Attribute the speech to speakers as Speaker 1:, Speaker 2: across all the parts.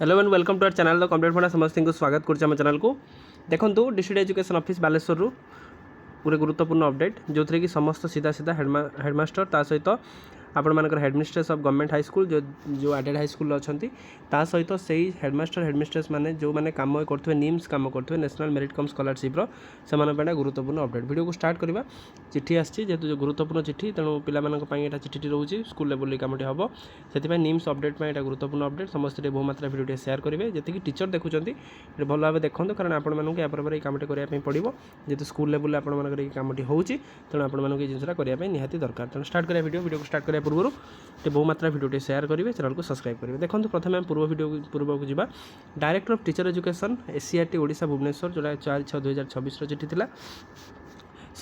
Speaker 1: Hello and welcome to our channel the complete funda समस्त को स्वागत कर चैनल को देखो डिस्ट्रिक्ट एजुकेशन ऑफिस बालेश्वर गोटे गुरुत्वपूर्ण अपडेट जो थी कि समस्त सीधा सीधा हेडमास्टर ता सहित आपण मानकर headmistress of government high school जो एडेड हाई स्कूल अच्छा सहित से हेडमास्टर हेडमिस्ट्रेस मैंने जो मैंने कम करेंगे निम्स कम करेंगे नेशनल मेरिट कम स्कॉलरशिप से गुरुत्वपूर्ण अपडेट वीडियो को स्टार्ट करवा चिठी आसी जेहतु जो गुरुत्वपूर्ण चिठी तेणु पाला चिठी रोचे स्कूल लेवल कम हम से निम्स अपडेट में गुरुत्वपूर्ण अपडेट समस्त बहुमात्रा वीडियो सेयार करेंगे जी टीचर देखुं भल भाव देखते कारण आपको या कम करने पड़ो जेहतु स्कूल लेवल आप कमटी होती तेणु आपको ये जिनसा करने निहाती दरकार तेणु स्टार्ट करें वीडियो को स्टार्ट करने पूर्व बहुमात्रा वीडियो सेयार करेंगे चैनल को सब्सक्राइब करेंगे देखो प्रथम आम पूर्व को जावा director of teacher education SCERT Odisha Bhubaneswar जोड़ा 4/6/2024 चिठी थी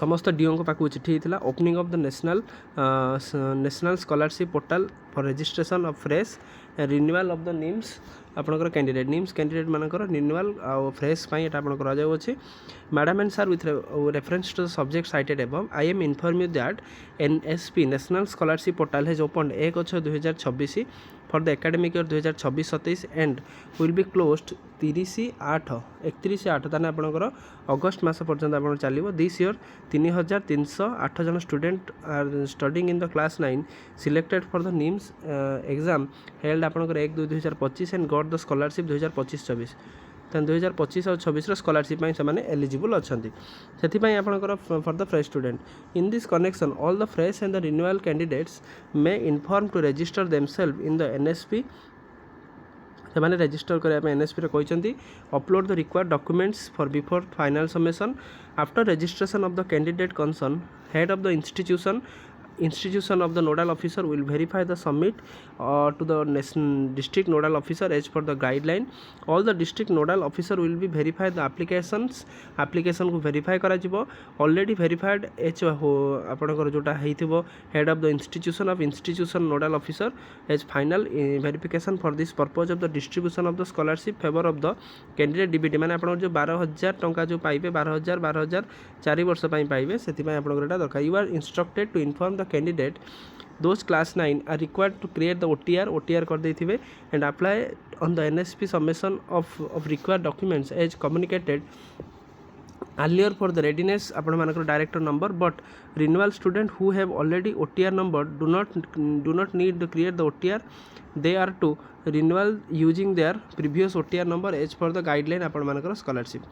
Speaker 1: समस्त डीओ पाक चिठी होता opening of the national scholarship portal for registration of fresh renewal of the NMMS आपंकर कैंडिडेट निम्स कैंडिडेट मानकर रिन्यूअल आउ फ्रेश आप अच्छे madam and sir with reference to the subject cited above I M inform you that NSP national scholarship portal has opened 1/6/2024 for the academic year 2026-27 and will be closed 31/8 ताने आपंकर August मास पर्यंत आप चलो this year 3308 जन student are studying in the class 9 selected for the NMMS exam held आपंकर 1/2/2025 and got the scholarship 2025-26 तेन 2025 और 26 scholarship से एलिजिबल अच्छा से आपंकर for the fresh student in this connection all the fresh and the renewal candidates may inform to register themselves in the NSP से register करने NSP कहते upload the required documents for before final submission after registration of the candidate concern head of the institution of the nodal officer will verify the submit to the district nodal officer as per the guideline all the district nodal officer will be verify the application को verify करा जिवो already verified H आपनकर जोटा हेइथिबो head of the institution nodal officer as final verification for this purpose of the distribution of the scholarship favor of the candidate DBT माने आपन जो 12000 टंका जो पाइबे 12000 4 वर्ष पई पाइबे सेति पई आपनकर एटा दरकार you are instructed to inform the candidate those class 9 are required to create the OTR कर देथिबे and apply on the NSP submission of required documents as communicated earlier for the readiness आपण मानकर director number but renewal student who have already OTR number do not need to create the OTR they are to renewal using their previous OTR number as per the guideline आपण मानकर scholarship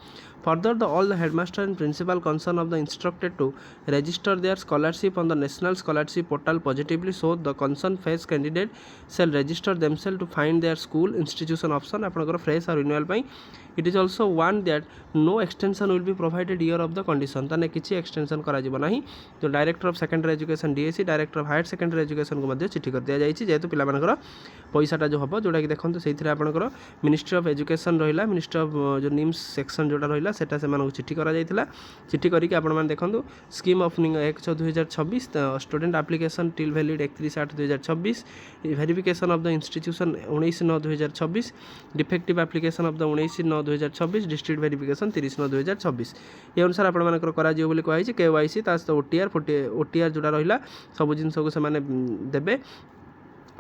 Speaker 1: further the all the headmaster and principal concern of the instructed to register their scholarship on the national scholarship portal positively so the concerned fresh candidate shall register themselves to find their school institution option आपनकर fresh और renewal पई it is also one that no extension will be provided year of the condition ताने किछि extension करा जिवो नाही तो director of secondary education DAC director of higher secondary education को मध्य चिठी कर दिया जायछि जेहेतु पिला मानकर पैसाटा जो हम जोटा कि देखो से आपंकर मिनिस्ट्री ऑफ एजुकेशन रहा मिनिस्ट्री ऑफ जो निम्स सेक्शन जोटा रहा सेटा से चिठी करा जायतिला चिठी करके आपण देखो scheme opening 1/6/2026 student application till valid 31/8/2026 verification of the institution 19/9/2026 defective application of the 19/9/2026 district verification 30/9/2026 ये अनुसार आपंकर कहुई KYC OTR जोटा रहा सब जिन को देवे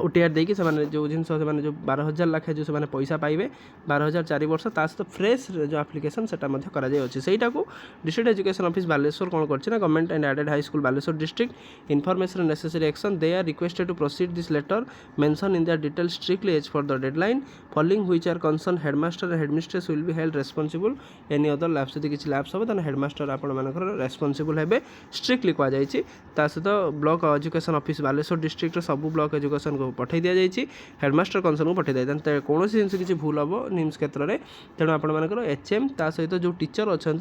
Speaker 1: OTR देकी से जो जिन जो 12,000 लाखे जो से पैसा पाइबे 12,000 4 वर्ष ता सहित फ्रेश जो आप्लिकेसन से सहीटा को डिस्ट्रिक्ट एजुकेशन ऑफिस बालेश्वर कौन करना government and aided high school Baleshwar district information necessary action they are requested to proceed this letter mention in their detail strictly as for the deadline following which are concern headmaster and headmistress will be held responsible any other lapse यदि किसी lapse हो तो headmaster आपण मानकर responsible हेबे strictly कह जायछि ता सहित block education office Baleshwar district सब ब्लॉक एजुकेशन को पठाई दि जाइए हेडमास्टर कंसर्न को पठाई दिया कौन जिन किसी भूल हम निम्स क्षेत्र में तेणु आपर HM ता सहित जो टीचर अच्छा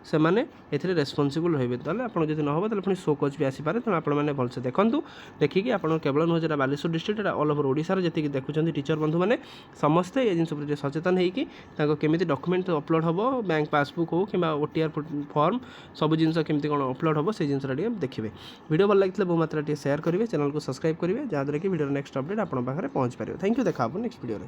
Speaker 1: से मैंने ए रेस्पॉन्सिबल रही है आप जब न हो पुणी शो कोच भी आसीपे तेणु आपने भलसे देखूँ देखिए आप केवल नुह जो बालेश्वर डिस्ट्रिक्ट ऑल ओवर ओडिशार जी देखुं टीचर बंधु मैंने समस्ते ये जिन सचेतन होमी डॉक्यूमेंट अपलोड हम बैंक पासबुक हो कि OTR फॉर्म सब जिन केमी कौन अपलोड हम से जिन देखिए वीडियो भल लगे बहुमात्रा शेयर करेंगे चैनल को सब्सक्राइब करेंगे जहाँद्वारा कि वीडियो नेक्स्ट अपडेट आप पाखे पहुँच पारे थैंक यू देखा नेक्स्ट वीडियो।